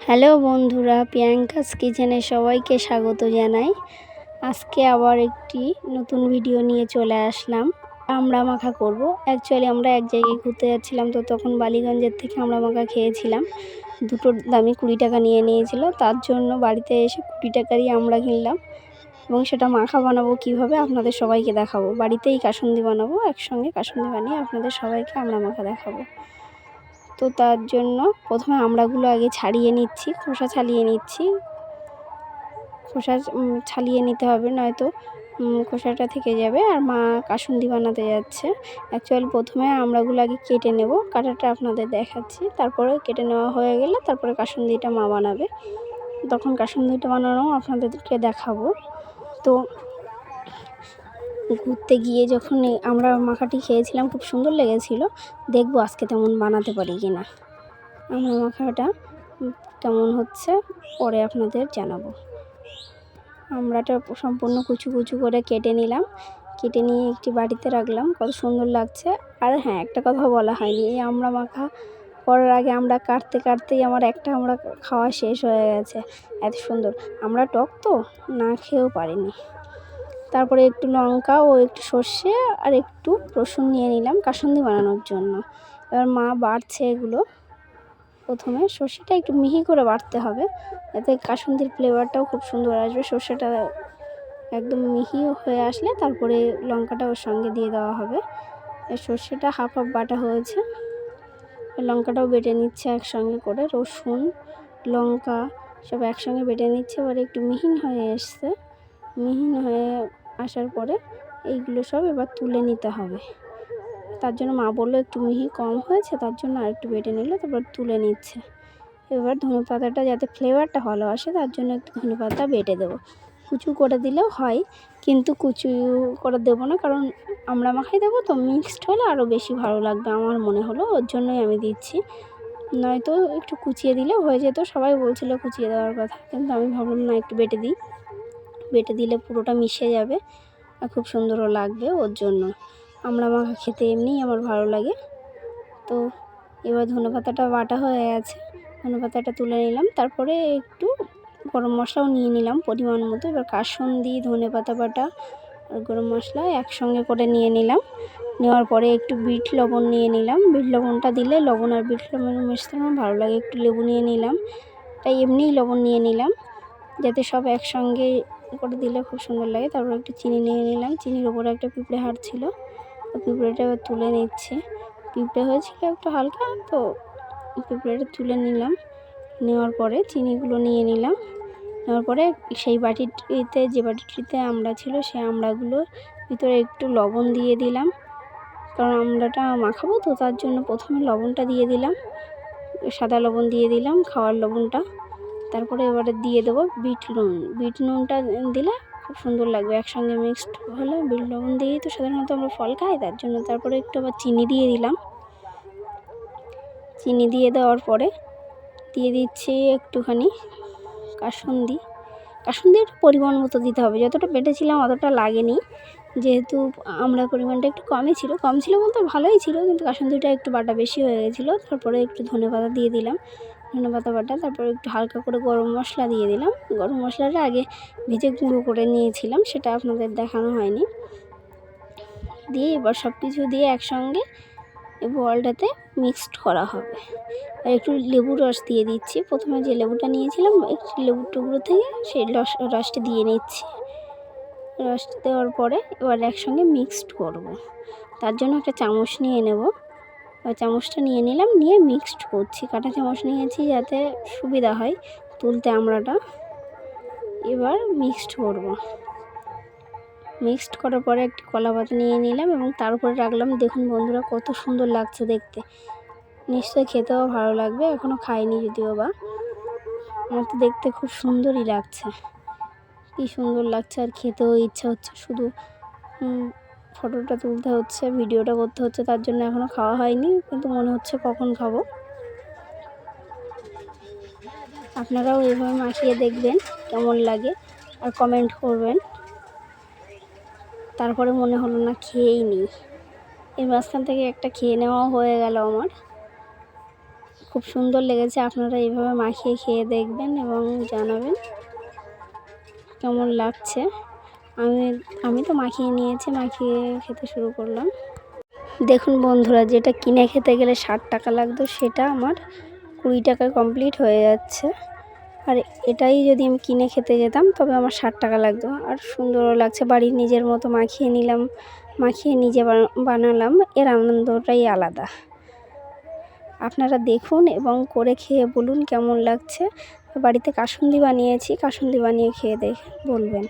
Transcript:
Hello বন্ধুরা, Priyanka's কিচেনে সবাইকে স্বাগত জানাই। আজকে আবার একটি নতুন ভিডিও নিয়ে চলে আসলাম। আমড়া মাখা করব। অ্যাকচুয়ালি আমরা এক জায়গায় ঘুরতে যাচ্ছিলাম, তো তখন বালিগঞ্জের থেকে আমড়া মাখা খেয়েছিলাম। দুটোর দামই 20 টাকা নিয়ে নিয়েছিল। তার জন্য বাড়িতে এসে 20 টাকারই আমড়া কিনলাম এবং সেটা মাখা বানাবো কিভাবে আপনাদের সবাইকে দেখাবো। বাড়িতেই কাসুন্দি বানাবো, একসঙ্গে কাসুন্দি বানিয়ে আপনাদের সবাইকে আমড়া মাখা দেখাবো। তো তার জন্য প্রথমে আমড়াগুলো আগে ছাড়িয়ে নিচ্ছি, খোসা ছাড়িয়ে নিচ্ছি। খোসা ছাড়িয়ে নিতে হবে, নয়তো খোসাটা থেকে যাবে। আর মা কাসুন্দি বানাতে যাচ্ছে। অ্যাকচুয়ালি প্রথমে আমড়াগুলো আগে কেটে নেব, কাটাটা আপনাদের দেখাচ্ছি। তারপরে কেটে নেওয়া হয়ে গেলে তারপরে কাসুন্দিটা মা বানাবে, তখন কাসুন্দিটা বানানো আপনাদেরকে দেখাবো। তো ঘুরতে গিয়ে যখন আমরা মাখাটি খেয়েছিলাম, খুব সুন্দর লেগেছিল। দেখবো আজকে তেমন বানাতে পারি কি না। আমড়া মাখাটা কেমন হচ্ছে পরে আপনাদের জানাবো। আমড়াটা সম্পূর্ণ কুচু কুচু করে কেটে নিলাম। কেটে নিয়ে একটি বাটিতে রাখলাম, কত সুন্দর লাগছে। আর হ্যাঁ, একটা কথা বলা হয়নি, এই আমড়া মাখা করার আগে আমরা কাটতে কাটতেই আমার একটা আমড়া খাওয়া শেষ হয়ে গেছে। এত সুন্দর আমড়া, টক তো না খেয়েও পারিনি। তারপরে একটু লঙ্কা ও একটু সর্ষে আর একটু রসুন নিয়ে নিলাম কাসুন্দি বানানোর জন্য। এবার মা বাটছে এগুলো। প্রথমে সর্ষেটা একটু মিহি করে বাটতে হবে, এতে কাসুন্দির ফ্লেভারটাও খুব সুন্দর আসবে। সর্ষেটা একদম মিহি হয়ে আসলে তারপরে লঙ্কাটা ওর সঙ্গে দিয়ে দেওয়া হবে। সর্ষেটা হাফ বাটা হয়েছে, লঙ্কাটাও বেটে নিচ্ছে একসঙ্গে করে। রসুন লঙ্কা সব একসঙ্গে বেটে নিচ্ছে। এবার একটু মিহিন হয়ে এসছে, মিহিন হয়ে আসার পরে এইগুলো সব এবার তুলে নিতে হবে। তার জন্য মা বললো একটু মিহি কম হয়েছে, তার জন্য আর একটু বেটে নিল, তারপর তুলে নিচ্ছে। এবার ধনেপাতাটা যাতে ফ্লেভারটা ভালো আসে তার জন্য একটু ধনেপাতা বেটে দেবো। কুচু করে দিলেও হয়, কিন্তু কুচু করে দেবো না, কারণ আমরা মাখাই দেবো তো, মিক্সড হলে আরও বেশি ভালো লাগবে আমার মনে হলো, ওর জন্যই আমি দিচ্ছি। নয়তো একটু কুচিয়ে দিলেও হয়ে যেত, সবাই বলছিল কুচিয়ে দেওয়ার কথা, কিন্তু আমি ভাবলাম না, একটু বেটে দিই। বেটে দিলে পুরোটা মিশে যাবে আর খুব সুন্দরও লাগবে, ওর জন্য। আমড়া মাখা খেতে এমনিই আমার ভালো লাগে। তো এবার ধনেপাতাটা বাটা হয়ে গেছে, ধনেপাতাটা তুলে নিলাম। তারপরে একটু গরম মশলাও নিয়ে নিলাম পরিমাণ মতো। এবার কাসুন্দি, ধনেপাতা বাটা আর গরম মশলা একসঙ্গে করে নিয়ে নিলাম। নেওয়ার পরে একটু বিট লবণ নিয়ে নিলাম। বিট লবণটা দিলে লবণ আর বিট লবণ মিশতে আমার ভালো লাগে। একটু লেবু নিয়ে নিলাম, তাই এমনিই লবণ নিয়ে নিলাম, যাতে সব একসঙ্গে করে দিলে খুব সুন্দর লাগে। তারপর একটু চিনি নিয়ে নিলাম। চিনির ওপরে একটা পিঁপড়ে হাড় ছিল, পিঁপড়েটা এবার তুলে নিচ্ছি। পিঁপড়ে হয়েছিল একটু হালকা, তো পিঁপড়েটা তুলে নিলাম। নেওয়ার পরে চিনিগুলো নিয়ে নিলাম। নেওয়ার পরে সেই বাটিতে, যে বাটিটিতে আমড়া ছিল, সেই আমড়াগুলোর ভিতরে একটু লবণ দিয়ে দিলাম, কারণ আমড়াটা মাখাবো তো, তার জন্য প্রথমে লবণটা দিয়ে দিলাম, সাদা লবণ দিয়ে দিলাম, খাওয়ার লবণটা। তারপরে এবারে দিয়ে দেবো বিট নুন। বিট নুনটা দিলে খুব সুন্দর লাগবে, একসঙ্গে মিক্সড হলে। বিট লবণ দিয়েই তো সাধারণত আমরা ফল খাই, তার জন্য। তারপরে একটু আবার চিনি দিয়ে দিলাম। চিনি দিয়ে দেওয়ার পরে দিয়ে দিচ্ছি একটুখানি কাসুন্দি। কাসুন্দি একটু পরিমাণ মতো দিতে হবে, যতটা বেটেছিলাম অতটা লাগেনি, যেহেতু আমড়ার পরিমাণটা একটু কমই ছিল। কম ছিল বলতে ভালোই ছিল, কিন্তু কাসুন্দিটা একটু বাটা বেশি হয়ে গেছিলো। তারপরে একটু ধনেপাতা দিয়ে দিলাম, ধনেপাতা বাটা। তারপরে একটু হালকা করে গরম মশলা দিয়ে দিলাম। গরম মশলাটা আগে ভেজে গুঁড়ো করে নিয়েছিলাম, সেটা আপনাদের দেখানো হয়নি। দিয়ে এবার সব কিছু দিয়ে একসঙ্গে এই বলটাতে মিক্সড করা হবে। আর একটু লেবুর রস দিয়ে দিচ্ছি। প্রথমে যে লেবুটা নিয়েছিলাম, একটু লেবুর টুকরো থেকে সেই রসটা দিয়ে নিচ্ছি। রসটা দেওয়ার পরে এবার একসঙ্গে মিক্সড করব। তার জন্য একটা চামচ নিয়ে নেব। চামচটা নিয়ে নিলাম, নিয়ে মিক্সড করছি। কাঁটা চামচ নিয়েছি যাতে সুবিধা হয় তুলতে আমড়াটা। এবার মিক্সড করব। মিক্সড করার পরে একটি কলা পাতা নিয়ে নিলাম এবং তার উপরে রাখলাম। দেখুন বন্ধুরা, কত সুন্দর লাগছে দেখতে। নিশ্চয়ই খেতেও ভালো লাগবে, এখনও খাইনি যদিও বা। আমার তো দেখতে খুব সুন্দরই লাগছে, কী সুন্দর লাগছে, আর খেতেও ইচ্ছা হচ্ছে। শুধু ফটোটা তুলতে হচ্ছে, ভিডিওটা করতে হচ্ছে, তার জন্য এখনও খাওয়া হয়নি, কিন্তু মনে হচ্ছে কখন খাবো। আপনারাও এইভাবে মাখিয়ে দেখবেন কেমন লাগে, আর কমেন্ট করবেন। তারপরে মনে হলো না খেয়েই নিই, এই মাঝখান থেকে একটা খেয়ে নেওয়াও হয়ে গেল আমার। খুব সুন্দর লেগেছে। আপনারা এইভাবে মাখিয়ে খেয়ে দেখবেন এবং জানাবেন কেমন লাগছে। আমি তো মাখিয়ে নিয়েছি, মাখিয়ে খেতে শুরু করলাম। দেখুন বন্ধুরা, যেটা কিনে খেতে গেলে 60 টাকা লাগতো সেটা আমার 20 টাকায় কমপ্লিট হয়ে যাচ্ছে। আর এটাই যদি আমি কিনে খেতে যেতাম তবে আমার 60 টাকা লাগতো। আর সুন্দরও লাগছে, বাড়ির নিজের মতো মাখিয়ে নিলাম, মাখিয়ে নিজে বানালাম, এর আনন্দটাই আলাদা। আপনারা দেখুন এবং করে খেয়ে বলুন কেমন লাগছে। বাড়িতে কাসুন্দি বানিয়েছি, কাসুন্দি বানিয়ে খেয়ে বলবেন।